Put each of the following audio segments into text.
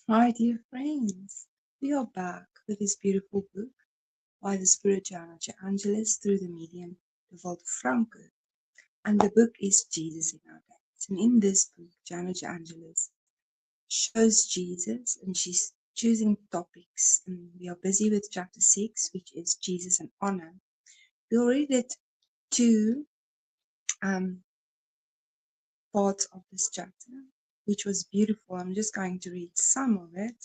Hi, dear friends. We are back with this beautiful book by the Spirit Joanna De Ângelis through the medium Divaldo Franco. And the book is Jesus in Our Days. And in this book, Joanna De Ângelis shows Jesus and she's choosing topics. And we are busy with chapter 6, which is Jesus and honor. We already did two um, parts of this chapter, which was beautiful. I'm just going to read some of it.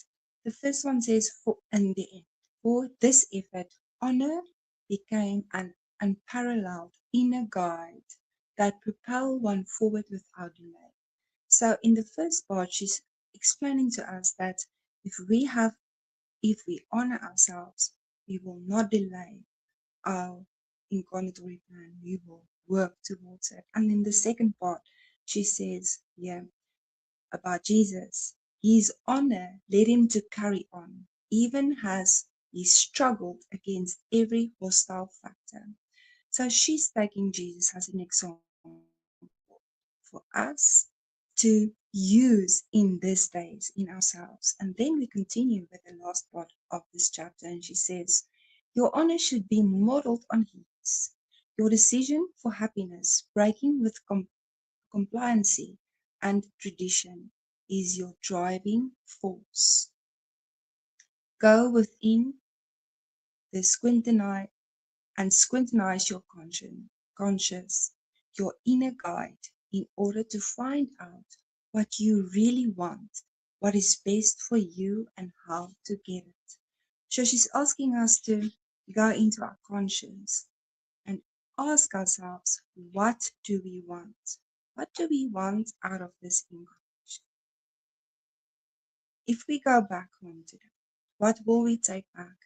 The first one says, "For in the end, for this effort, honor became an unparalleled inner guide that propelled one forward without delay." So in the first part, she's explaining to us that if we honor ourselves, we will not delay our incarnatory plan. We will work towards it. And in the second part, she says, yeah, about Jesus. His honor led him to carry on, even as he struggled against every hostile factor. So she's taking Jesus as an example for us to use in these days in ourselves. And then we continue with the last part of this chapter, and she says, "Your honor should be modeled on his. Your decision for happiness, breaking with compliancy and tradition, is your driving force. Go within the scrutinize your conscience, your inner guide, in order to find out what you really want, what is best for you, and how to get it." So she's asking us to go into our conscience and ask ourselves, what do we want? What do we want out of this incarnation? If we go back home today, what will we take back?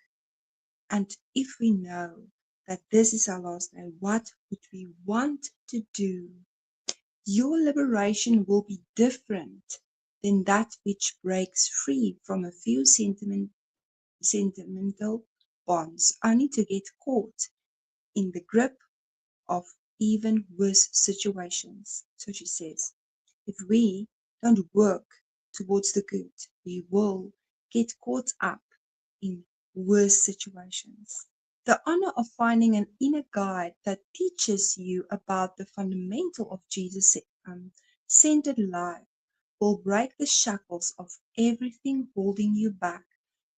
And if we know that this is our last day, what would we want to do? Your liberation will be different than that which breaks free from a few sentimental bonds, only to get caught in the grip of even worse situations. So she says, if we don't work towards the good, we will get caught up in worse situations. The honor of finding an inner guide that teaches you about the fundamental of Jesus' centered life will break the shackles of everything holding you back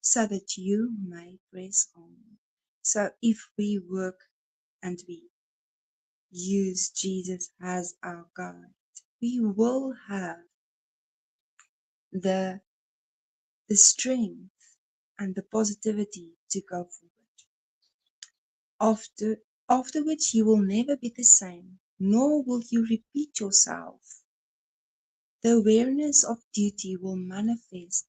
so that you may press on. So if we work and we use Jesus as our guide, we will have the the strength and the positivity to go forward. After afterwards you will never be the same, nor will you repeat yourself. The awareness of duty will manifest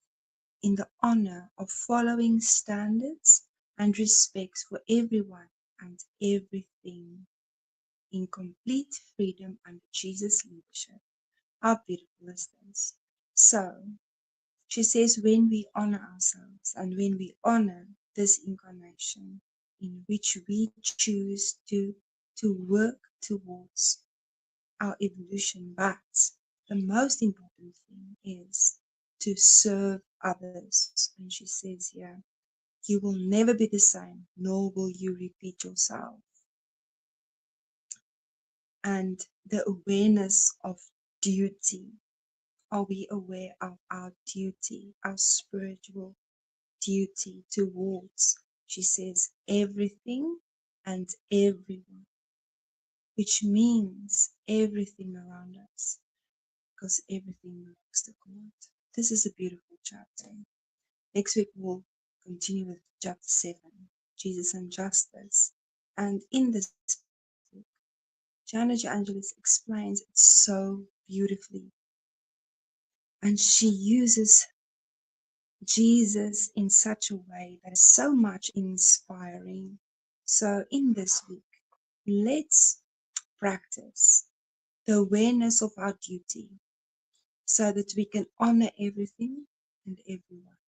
in the honor of following standards and respect for everyone and everything, in complete freedom under Jesus' leadership. How beautiful is this? So, she says, when we honor ourselves and when we honor this incarnation in which we choose to work towards our evolution, but the most important thing is to serve others. And she says here, you will never be the same, nor will you repeat yourself. And the awareness of duty. Are we aware of our duty, our spiritual duty towards, she says, everything and everyone, which means everything around us, because everything belongs to God. This is a beautiful chapter. Next week we'll continue with chapter 7, Jesus and Justice. And in this book, Joanna De Ângelis explains it so beautifully. And she uses Jesus in such a way that is so much inspiring. So in this week, let's practice the awareness of our duty so that we can honor everything and everyone.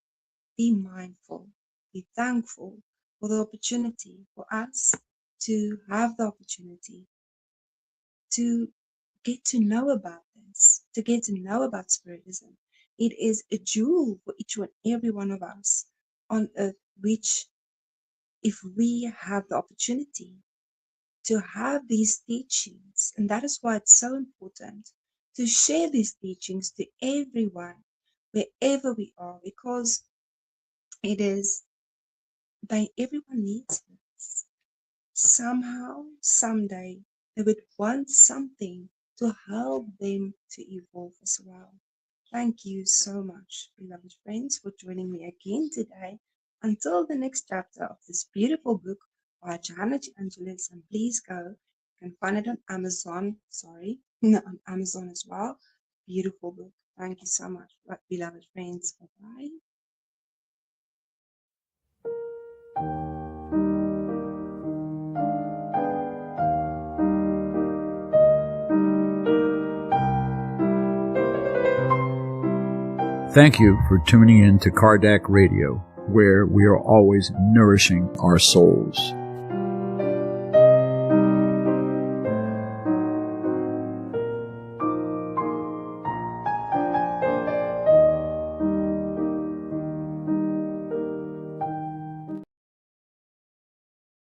Be mindful, be thankful for the opportunity for us to have the opportunity to get to know about this, to get to know about Spiritism, It is a jewel for each and every one of us on earth, which if we have the opportunity to have these teachings, and that is why it's so important to share these teachings to everyone, wherever we are, because it is, everyone needs this. Somehow, someday, they would want something to help them to evolve as well. Thank you so much, beloved friends, for joining me again today. Until the next chapter of this beautiful book by Joanna De Ângelis, and please go, you can find it on Amazon, on Amazon as well. Beautiful book. Thank you so much, beloved friends. Bye-bye. Thank you for tuning in to Kardec Radio, where we are always nourishing our souls.